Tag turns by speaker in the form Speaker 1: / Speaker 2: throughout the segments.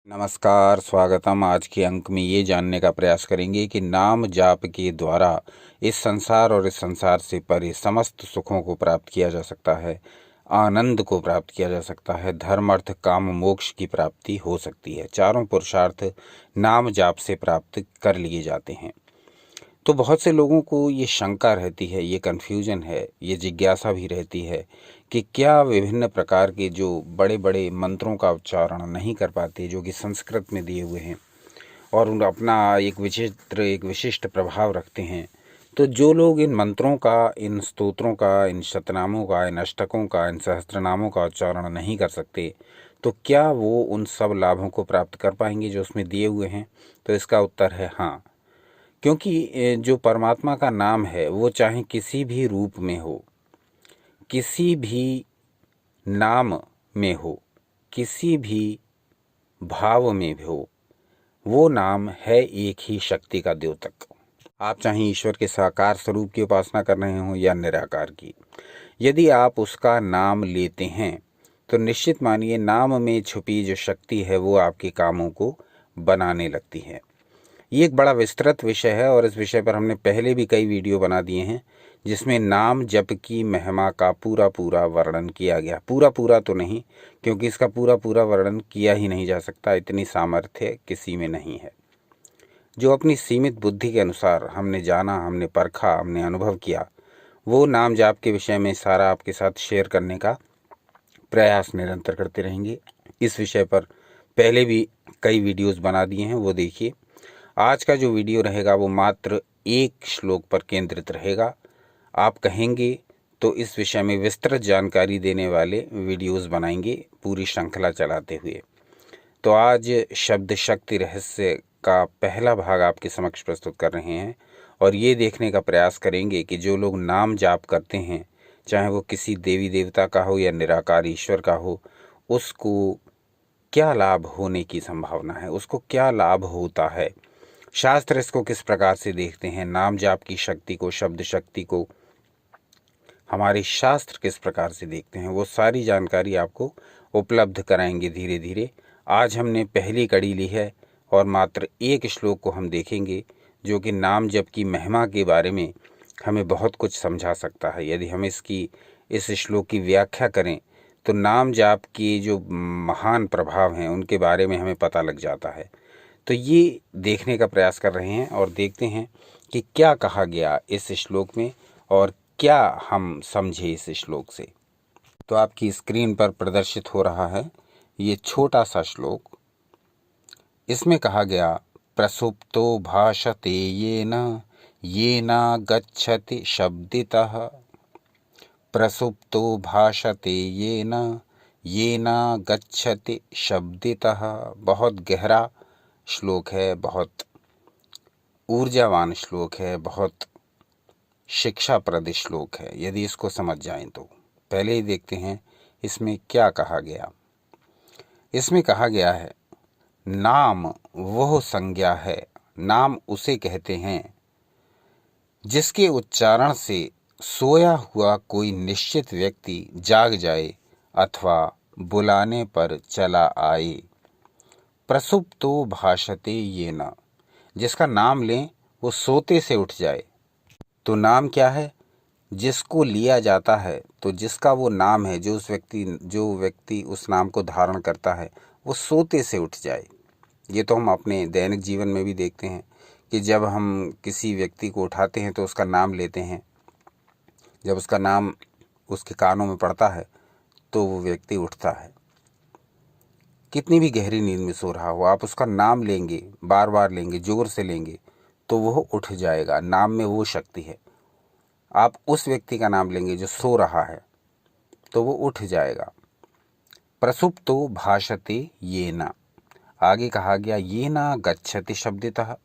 Speaker 1: नमस्कार, स्वागतम। आज के अंक में ये जानने का प्रयास करेंगे कि नाम जाप के द्वारा इस संसार और इस संसार से परे समस्त सुखों को प्राप्त किया जा सकता है, आनंद को प्राप्त किया जा सकता है, धर्म अर्थ काम मोक्ष की प्राप्ति हो सकती है। चारों पुरुषार्थ नाम जाप से प्राप्त कर लिए जाते हैं। तो बहुत से लोगों को ये शंका रहती है, ये कन्फ्यूजन है, ये जिज्ञासा भी रहती है कि क्या विभिन्न प्रकार के जो बड़े बड़े मंत्रों का उच्चारण नहीं कर पाते, जो कि संस्कृत में दिए हुए हैं और उन अपना एक विशिष्ट प्रभाव रखते हैं, तो जो लोग इन मंत्रों का, इन स्तोत्रों का, इन शतनामों का, इन अष्टकों का, इन सहस्त्रनामों का उच्चारण नहीं कर सकते, तो क्या वो उन सब लाभों को प्राप्त कर पाएंगे जो उसमें दिए हुए हैं? तो इसका उत्तर है हाँ। क्योंकि जो परमात्मा का नाम है वो चाहे किसी भी रूप में हो, किसी भी नाम में हो, किसी भी भाव में भी हो, वो नाम है एक ही शक्ति का द्योतक। आप चाहे ईश्वर के साकार स्वरूप की उपासना कर रहे हो या निराकार की, यदि आप उसका नाम लेते हैं तो निश्चित मानिए नाम में छुपी जो शक्ति है वो आपके कामों को बनाने लगती है। ये एक बड़ा विस्तृत विषय है और इस विषय पर हमने पहले भी कई वीडियो बना दिए हैं जिसमें नाम जप की महिमा का पूरा वर्णन किया गया। पूरा तो नहीं, क्योंकि इसका पूरा वर्णन किया ही नहीं जा सकता, इतनी सामर्थ्य किसी में नहीं है। जो अपनी सीमित बुद्धि के अनुसार हमने जाना, हमने परखा, हमने अनुभव किया, वो नाम जाप के विषय में सारा आपके साथ शेयर करने का प्रयास निरंतर करते रहेंगे। इस विषय पर पहले भी कई वीडियोस बना दिए हैं, वो देखिए। आज का जो वीडियो रहेगा वो मात्र एक श्लोक पर केंद्रित रहेगा। आप कहेंगे तो इस विषय में विस्तृत जानकारी देने वाले वीडियोस बनाएंगे पूरी श्रृंखला चलाते हुए। तो आज शब्द शक्ति रहस्य का पहला भाग आपके समक्ष प्रस्तुत कर रहे हैं और ये देखने का प्रयास करेंगे कि जो लोग नाम जाप करते हैं, चाहे वो किसी देवी देवता का हो या निराकार ईश्वर का हो, उसको क्या लाभ होने की संभावना है, उसको क्या लाभ होता है, शास्त्र इसको किस प्रकार से देखते हैं, नाम जाप की शक्ति को, शब्द शक्ति को हमारे शास्त्र किस प्रकार से देखते हैं, वो सारी जानकारी आपको उपलब्ध कराएंगे धीरे धीरे। आज हमने पहली कड़ी ली है और मात्र एक श्लोक को हम देखेंगे जो कि नाम जप की महिमा के बारे में हमें बहुत कुछ समझा सकता है। यदि हम इस श्लोक की व्याख्या करें तो नाम जाप के जो महान प्रभाव हैं उनके बारे में हमें पता लग जाता है। तो ये देखने का प्रयास कर रहे हैं और देखते हैं कि क्या कहा गया इस श्लोक में और क्या हम समझे इस श्लोक से। तो आपकी स्क्रीन पर प्रदर्शित हो रहा है ये छोटा सा श्लोक। इसमें कहा गया, प्रसुप्तो भाषते येन गच्छति शब्दितः। प्रसुप्तो भाषते येन गच्छति शब्दितः। बहुत गहरा श्लोक है, बहुत ऊर्जावान श्लोक है, बहुत शिक्षाप्रद श्लोक है। यदि इसको समझ जाएं तो पहले ही देखते हैं इसमें क्या कहा गया। इसमें कहा गया है, नाम वह संज्ञा है, नाम उसे कहते हैं जिसके उच्चारण से सोया हुआ कोई निश्चित व्यक्ति जाग जाए अथवा बुलाने पर चला आए। प्रसुप्तो भाषते येन, जिसका नाम लें वो सोते से उठ जाए। तो नाम क्या है? जिसको लिया जाता है, तो जिसका वो नाम है, जो व्यक्ति उस नाम को धारण करता है वो सोते से उठ जाए। ये तो हम अपने दैनिक जीवन में भी देखते हैं कि जब हम किसी व्यक्ति को उठाते हैं तो उसका नाम लेते हैं, जब उसका नाम उसके कानों में पड़ता है तो वो व्यक्ति उठता है। कितनी भी गहरी नींद में सो रहा हो, आप उसका नाम लेंगे, बार बार लेंगे, जोर से लेंगे तो वह उठ जाएगा। नाम में वो शक्ति है। आप उस व्यक्ति का नाम लेंगे जो सो रहा है तो वो उठ जाएगा। प्रसुप्तो भाषते येन, आगे कहा गया येन गच्छति शब्दितः।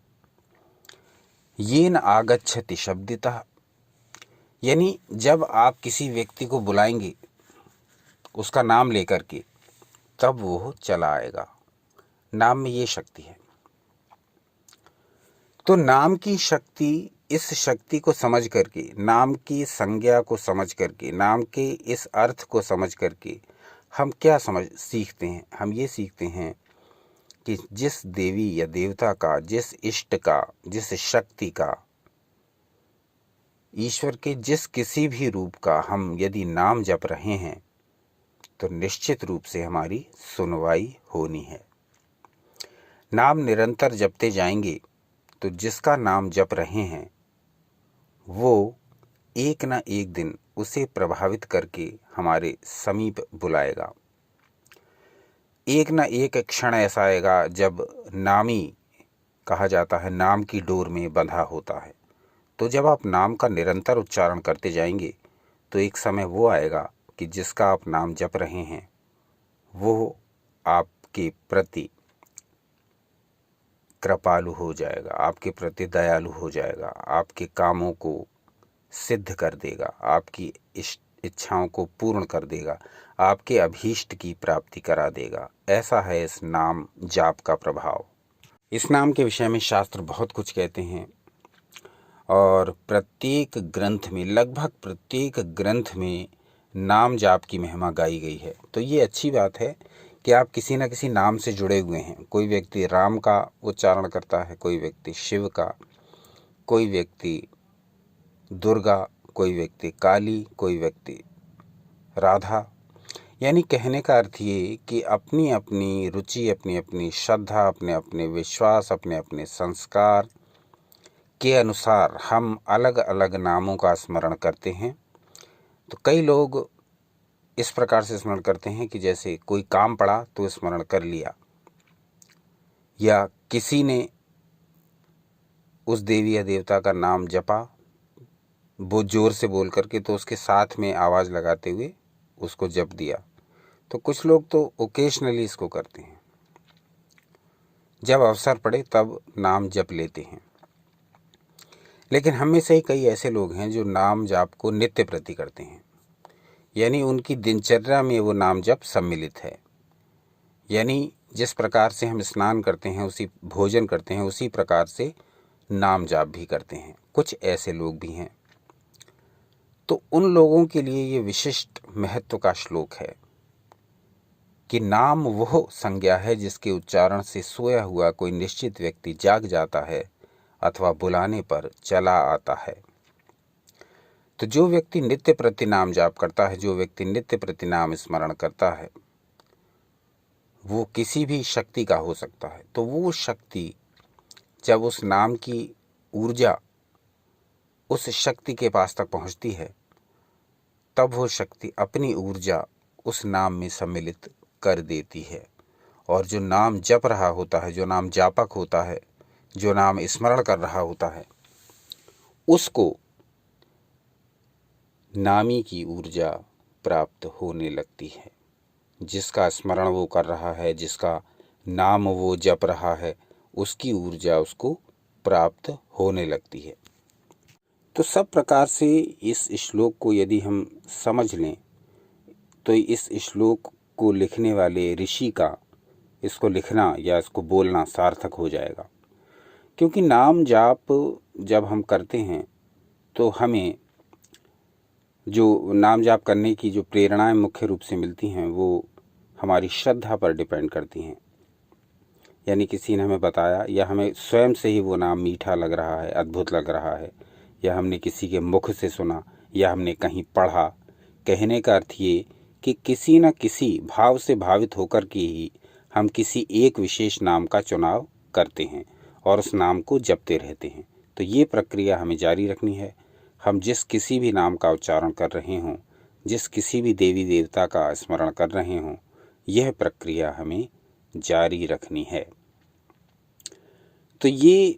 Speaker 1: येन आगच्छति शब्दितः, यानी जब आप किसी व्यक्ति को बुलाएंगे उसका नाम लेकर के, तब वो चला आएगा। नाम में ये शक्ति है। तो नाम की शक्ति, इस शक्ति को समझ करके, नाम की संज्ञा को समझ करके, नाम के इस अर्थ को समझ करके हम क्या सीखते हैं? हम ये सीखते हैं कि जिस देवी या देवता का, जिस इष्ट का, जिस शक्ति का, ईश्वर के जिस किसी भी रूप का हम यदि नाम जप रहे हैं तो निश्चित रूप से हमारी सुनवाई होनी है। नाम निरंतर जपते जाएंगे तो जिसका नाम जप रहे हैं वो एक ना एक दिन उसे प्रभावित करके हमारे समीप बुलाएगा। एक ना एक क्षण ऐसा आएगा जब नामी, कहा जाता है, नाम की डोर में बंधा होता है। तो जब आप नाम का निरंतर उच्चारण करते जाएंगे तो एक समय वो आएगा कि जिसका आप नाम जप रहे हैं वो आपके प्रति कृपालु हो जाएगा, आपके प्रति दयालु हो जाएगा, आपके कामों को सिद्ध कर देगा, आपकी इच्छाओं को पूर्ण कर देगा, आपके अभीष्ट की प्राप्ति करा देगा। ऐसा है इस नाम जाप का प्रभाव। इस नाम के विषय में शास्त्र बहुत कुछ कहते हैं और प्रत्येक ग्रंथ में, लगभग प्रत्येक ग्रंथ में नाम जाप की महिमा गाई गई है। तो ये अच्छी बात है कि आप किसी न किसी नाम से जुड़े हुए हैं। कोई व्यक्ति राम का उच्चारण करता है, कोई व्यक्ति शिव का, कोई व्यक्ति दुर्गा, कोई व्यक्ति काली, कोई व्यक्ति राधा। यानी कहने का अर्थ ये कि अपनी अपनी रुचि, अपनी अपनी श्रद्धा, अपने अपने विश्वास, अपने अपने संस्कार के अनुसार हम अलग अलग नामों का स्मरण करते हैं। तो कई लोग इस प्रकार से स्मरण करते हैं कि जैसे कोई काम पड़ा तो स्मरण कर लिया, या किसी ने उस देवी या देवता का नाम जपा वो जोर से बोल करके, तो उसके साथ में आवाज़ लगाते हुए उसको जप दिया। तो कुछ लोग तो ओकेशनली इसको करते हैं, जब अवसर पड़े तब नाम जप लेते हैं। लेकिन हम में से ही कई ऐसे लोग हैं जो नाम जाप को नित्य प्रति करते हैं, यानी उनकी दिनचर्या में वो नाम जप सम्मिलित है। यानी जिस प्रकार से हम स्नान करते हैं, उसी भोजन करते हैं, उसी प्रकार से नाम जाप भी करते हैं। कुछ ऐसे लोग भी हैं। तो उन लोगों के लिए ये विशिष्ट महत्व का श्लोक है कि नाम वह संज्ञा है जिसके उच्चारण से सोया हुआ कोई निश्चित व्यक्ति जाग जाता है अथवा बुलाने पर चला आता है। तो जो व्यक्ति नित्य प्रति नाम जाप करता है, जो व्यक्ति नित्य प्रति नाम स्मरण करता है, वो किसी भी शक्ति का हो सकता है। तो वो शक्ति जब उस नाम की ऊर्जा उस शक्ति के पास तक पहुंचती है, तब वो शक्ति अपनी ऊर्जा उस नाम में सम्मिलित कर देती है। और जो नाम जप रहा होता है, जो नाम जापक होता है, जो नाम स्मरण कर रहा होता है, उसको नामी की ऊर्जा प्राप्त होने लगती है। जिसका स्मरण वो कर रहा है, जिसका नाम वो जप रहा है, उसकी ऊर्जा उसको प्राप्त होने लगती है। तो सब प्रकार से इस श्लोक को यदि हम समझ लें तो इस श्लोक को लिखने वाले ऋषि का इसको लिखना या इसको बोलना सार्थक हो जाएगा। क्योंकि नाम जाप जब हम करते हैं तो हमें जो नाम जाप करने की जो प्रेरणाएं मुख्य रूप से मिलती हैं वो हमारी श्रद्धा पर डिपेंड करती हैं। यानी किसी ने हमें बताया, या हमें स्वयं से ही वो नाम मीठा लग रहा है, अद्भुत लग रहा है, या हमने किसी के मुख से सुना, या हमने कहीं पढ़ा। कहने का अर्थ ये कि किसी न किसी भाव से भावित होकर के ही हम किसी एक विशेष नाम का चुनाव करते हैं और उस नाम को जपते रहते हैं। तो ये प्रक्रिया हमें जारी रखनी है। हम जिस किसी भी नाम का उच्चारण कर रहे हों, जिस किसी भी देवी देवता का स्मरण कर रहे हों, यह प्रक्रिया हमें जारी रखनी है। तो ये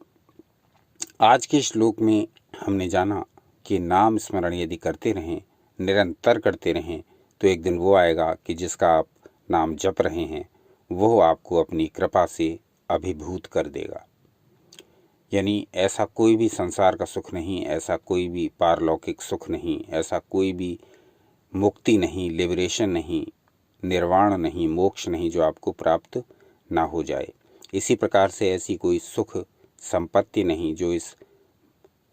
Speaker 1: आज के श्लोक में हमने जाना कि नाम स्मरण यदि करते रहें, निरंतर करते रहें, तो एक दिन वो आएगा कि जिसका आप नाम जप रहे हैं वो आपको अपनी कृपा से अभिभूत कर देगा। यानी ऐसा कोई भी संसार का सुख नहीं, ऐसा कोई भी पारलौकिक सुख नहीं, ऐसा कोई भी मुक्ति नहीं, लिबरेशन नहीं, निर्वाण नहीं, मोक्ष नहीं जो आपको प्राप्त ना हो जाए। इसी प्रकार से ऐसी कोई सुख संपत्ति नहीं जो इस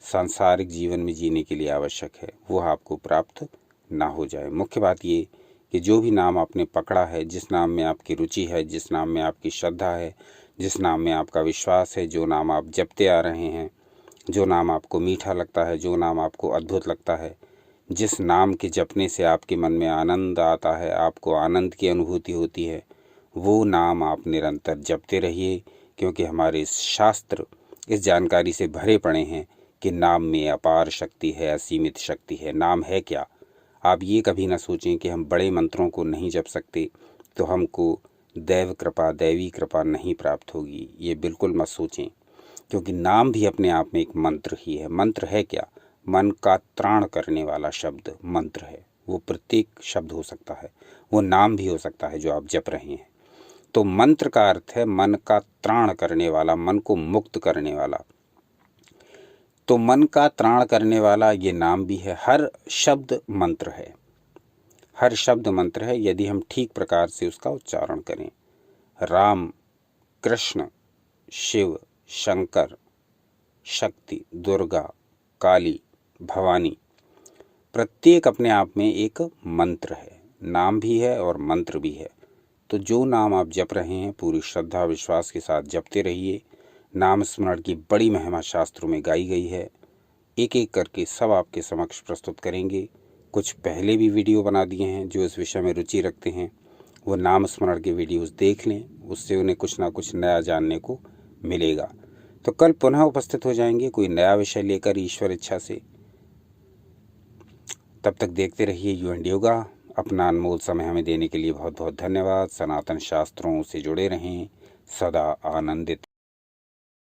Speaker 1: सांसारिक जीवन में जीने के लिए आवश्यक है, वो आपको प्राप्त ना हो जाए। मुख्य बात ये कि जो भी नाम आपने पकड़ा है, जिस नाम में आपकी रुचि है, जिस नाम में आपकी श्रद्धा है, जिस नाम में आपका विश्वास है, जो नाम आप जपते आ रहे हैं, जो नाम आपको मीठा लगता है, जो नाम आपको अद्भुत लगता है, जिस नाम के जपने से आपके मन में आनंद आता है, आपको आनंद की अनुभूति होती है, वो नाम आप निरंतर जपते रहिए। क्योंकि हमारे शास्त्र इस जानकारी से भरे पड़े हैं कि नाम में अपार शक्ति है, असीमित शक्ति है। नाम है क्या? आप ये कभी ना सोचें कि हम बड़े मंत्रों को नहीं जप सकते तो हमको दैव कृपा, दैवी कृपा नहीं प्राप्त होगी। ये बिल्कुल मत सोचें, क्योंकि नाम भी अपने आप में एक मंत्र ही है। मंत्र है क्या? मन का त्राण करने वाला शब्द मंत्र है। वो प्रत्येक शब्द हो सकता है, वो नाम भी हो सकता है जो आप जप रहे हैं। तो मंत्र का अर्थ है मन का त्राण करने वाला, मन को मुक्त करने वाला। तो मन का त्राण करने वाला ये नाम भी है। हर शब्द मंत्र है, हर शब्द मंत्र है यदि हम ठीक प्रकार से उसका उच्चारण करें। राम, कृष्ण, शिव, शंकर, शक्ति, दुर्गा, काली, भवानी, प्रत्येक अपने आप में एक मंत्र है। नाम भी है और मंत्र भी है। तो जो नाम आप जप रहे हैं पूरी श्रद्धा विश्वास के साथ जपते रहिए। नाम स्मरण की बड़ी महिमा शास्त्रों में गाई गई है। एक एक करके सब आपके समक्ष प्रस्तुत करेंगे। कुछ पहले भी वीडियो बना दिए हैं। जो इस विषय में रुचि रखते हैं वो नाम स्मरण के वीडियोस देख लें, उससे उन्हें कुछ ना कुछ नया जानने को मिलेगा। तो कल पुनः उपस्थित हो जाएंगे कोई नया विषय लेकर, ईश्वर इच्छा से। तब तक देखते रहिए यू एंड योगा। अपना अनमोल समय हमें देने के लिए बहुत बहुत धन्यवाद। सनातन शास्त्रों से जुड़े रहें, सदा आनंदित